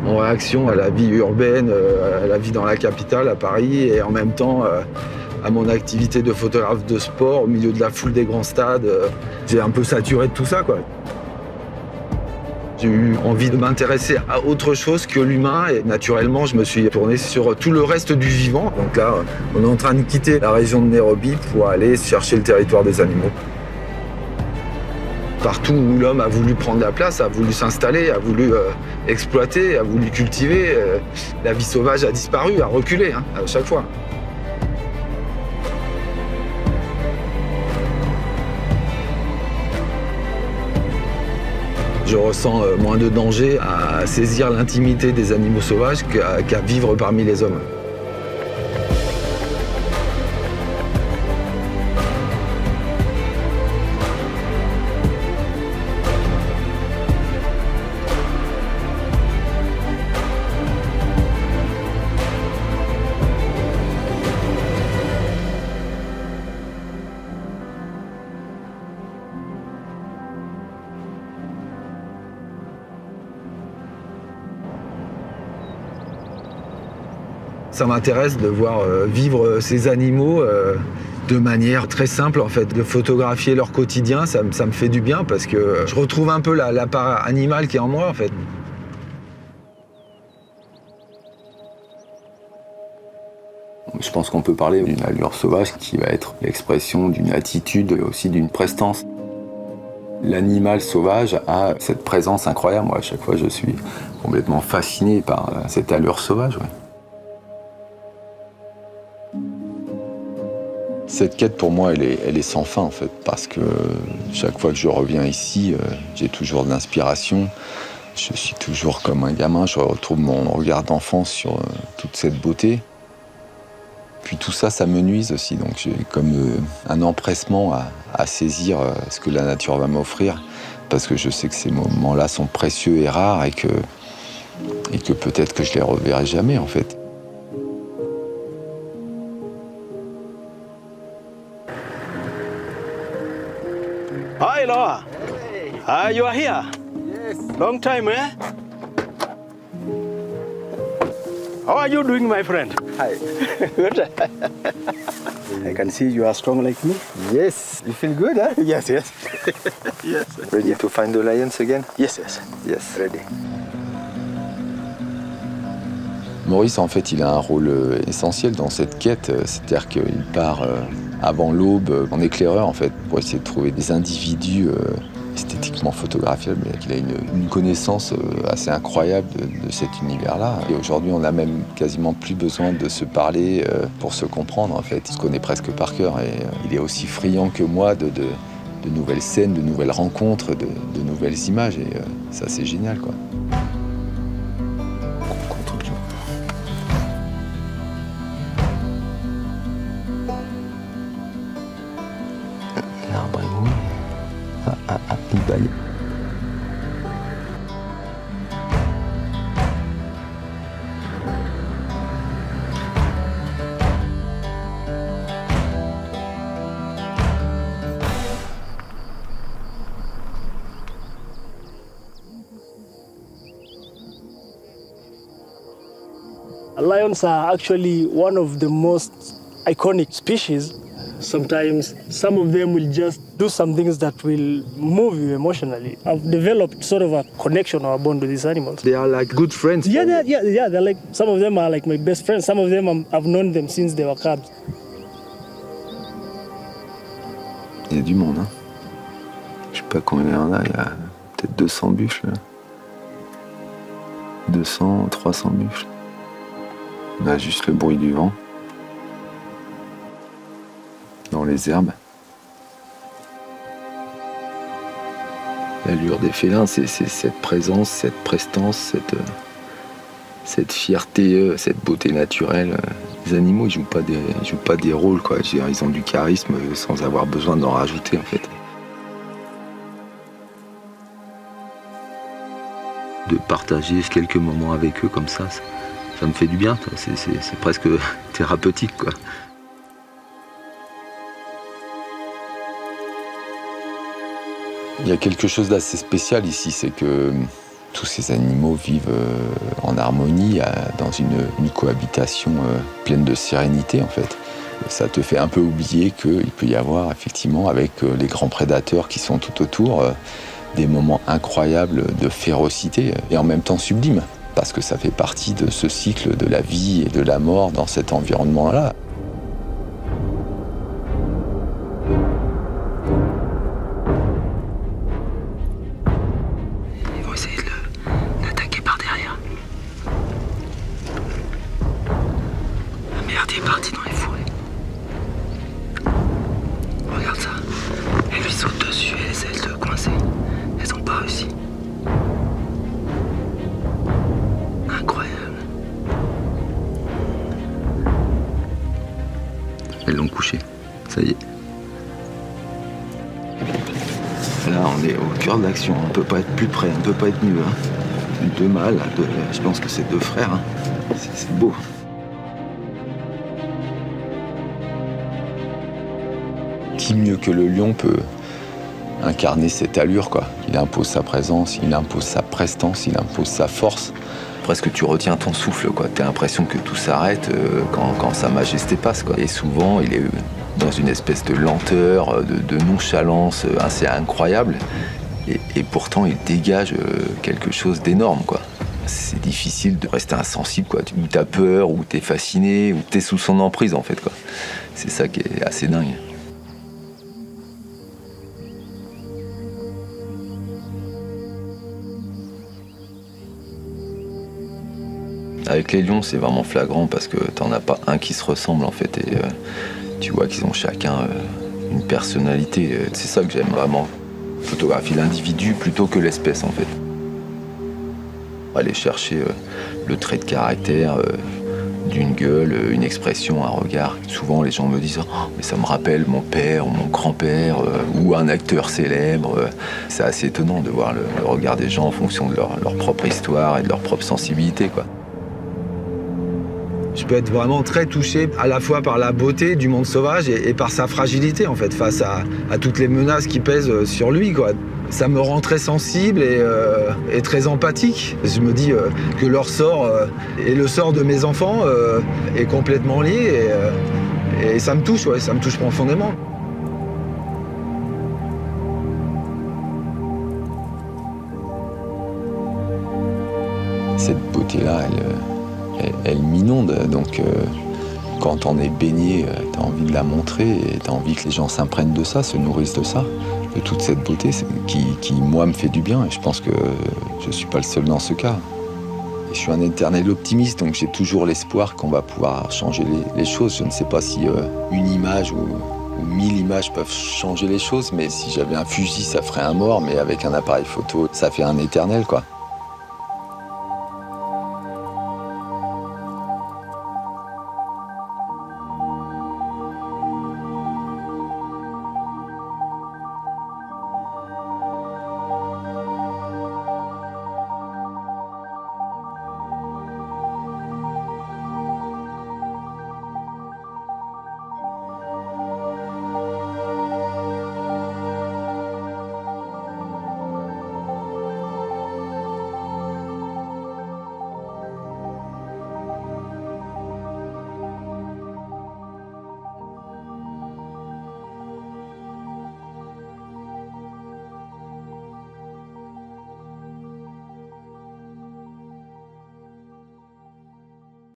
en réaction à la vie urbaine, à la vie dans la capitale, à Paris, et en même temps à mon activité de photographe de sport au milieu de la foule des grands stades. J'ai un peu saturé de tout ça, quoi. J'ai eu envie de m'intéresser à autre chose que l'humain et naturellement, je me suis tourné sur tout le reste du vivant. Donc là, on est en train de quitter la région de Nairobi pour aller chercher le territoire des animaux. Partout où l'homme a voulu prendre la place, a voulu s'installer, a voulu exploiter, a voulu cultiver, la vie sauvage a disparu, a reculé à chaque fois. Je ressens moins de danger à saisir l'intimité des animaux sauvages qu'à vivre parmi les hommes. Ça m'intéresse de voir vivre ces animaux de manière très simple, en fait. De photographier leur quotidien, ça me fait du bien parce que je retrouve un peu la part animale qui est en moi, en fait. Je pense qu'on peut parler d'une allure sauvage qui va être l'expression d'une attitude et aussi d'une prestance. L'animal sauvage a cette présence incroyable. Moi, à chaque fois, je suis complètement fasciné par cette allure sauvage. Ouais. Cette quête, pour moi, elle est sans fin, en fait, parce que chaque fois que je reviens ici, j'ai toujours de l'inspiration. Je suis toujours comme un gamin, je retrouve mon regard d'enfant sur toute cette beauté. Puis tout ça, ça me nuise aussi, donc j'ai comme un empressement à saisir ce que la nature va m'offrir, parce que je sais que ces moments-là sont précieux et rares, et que peut-être que je les reverrai jamais, en fait. Hi, Noah. Hey. You are here? Yes. Long time, eh? How are you doing, my friend? Hi. Good. I can see you are strong like me. Yes. You feel good, huh? Yes, yes. Yes. Ready to find the lions again? Yes, yes. Yes. Ready. Maurice, en fait, il a un rôle essentiel dans cette quête, c'est-à-dire qu'il part avant l'aube en éclaireur, en fait, pour essayer de trouver des individus esthétiquement photographiables, mais qu'il a une connaissance assez incroyable de cet univers-là. Et aujourd'hui, on n'a même quasiment plus besoin de se parler pour se comprendre, en fait. Il se connaît presque par cœur et il est aussi friand que moi de nouvelles scènes, de nouvelles rencontres, de nouvelles images, et ça, c'est génial, quoi. L'arbre est mou. Il baille. Lions are actually one of the most iconic species. Sometimes some of them will just do some things that will move you emotionally. I've developed sort of a connection or a bond with these animals. They are like good friends. Yeah, they're like, some of them are like my best friends. Some of them I've known them since they were cubs. Il y a du monde, hein. Je sais pas combien il y en a peut-être 200 buffles, là. 200, 300 buffles. On a juste le bruit du vent dans les herbes. L'allure des félins, c'est cette présence, cette prestance, cette fierté, cette beauté naturelle. Les animaux, ils jouent pas des rôles, quoi. Je veux dire, ils ont du charisme sans avoir besoin d'en rajouter, en fait. De partager quelques moments avec eux comme ça me fait du bien. C'est presque thérapeutique, quoi. Il y a quelque chose d'assez spécial ici, c'est que Tous ces animaux vivent en harmonie, dans une cohabitation pleine de sérénité en fait. Ça te fait un peu oublier qu'il peut y avoir effectivement avec les grands prédateurs qui sont tout autour des moments incroyables de férocité et en même temps sublimes. Parce que ça fait partie de ce cycle de la vie et de la mort dans cet environnement-là. Ils vont essayer de l'attaquer par derrière. Ah merde, il est parti dans les fourrés. Regarde ça. Elle lui saute dessus et essaie de le coincer. Elles n'ont pas réussi. Incroyable. Elles l'ont couché, ça y est. Là, on est au cœur de l'action, on ne peut pas être plus près, on ne peut pas être mieux. Hein. Deux mâles, je pense que c'est deux frères, hein. C'est beau. Qui mieux que le lion peut incarner cette allure, quoi. Il impose sa présence, il impose sa prestance, il impose sa force. Presque tu retiens ton souffle, quoi. T'as l'impression que tout s'arrête quand Sa Majesté passe, quoi. Et souvent, il est dans une espèce de lenteur, de nonchalance assez incroyable. Et pourtant, il dégage quelque chose d'énorme, quoi. C'est difficile de rester insensible, quoi. Ou t'as peur, ou t'es fasciné, ou t'es sous son emprise, en fait, quoi. C'est ça qui est assez dingue. Avec les lions, c'est vraiment flagrant parce que t'en as pas un qui se ressemble en fait. Et tu vois qu'ils ont chacun une personnalité. C'est ça que j'aime vraiment. Photographier l'individu plutôt que l'espèce en fait. Aller chercher le trait de caractère d'une gueule, une expression, un regard. Souvent les gens me disent oh, mais ça me rappelle mon père ou mon grand-père ou un acteur célèbre. C'est assez étonnant de voir le regard des gens en fonction de leur propre histoire et de leur propre sensibilité, quoi. Je peux être vraiment très touché à la fois par la beauté du monde sauvage et par sa fragilité en fait, face à toutes les menaces qui pèsent sur lui, quoi. Ça me rend très sensible et très empathique. Je me dis que leur sort et le sort de mes enfants est complètement lié et ça me touche, ouais, ça me touche profondément. Cette beauté-là, elle m'inonde, donc quand on est baigné, t'as envie de la montrer et t'as envie que les gens s'imprègnent de ça, se nourrissent de ça, de toute cette beauté qui moi, me fait du bien et je pense que je suis pas le seul dans ce cas. Et je suis un éternel optimiste, donc j'ai toujours l'espoir qu'on va pouvoir changer les choses. Je ne sais pas si une image ou 1000 images peuvent changer les choses, mais si j'avais un fusil, ça ferait un mort, mais avec un appareil photo, ça fait un éternel, quoi.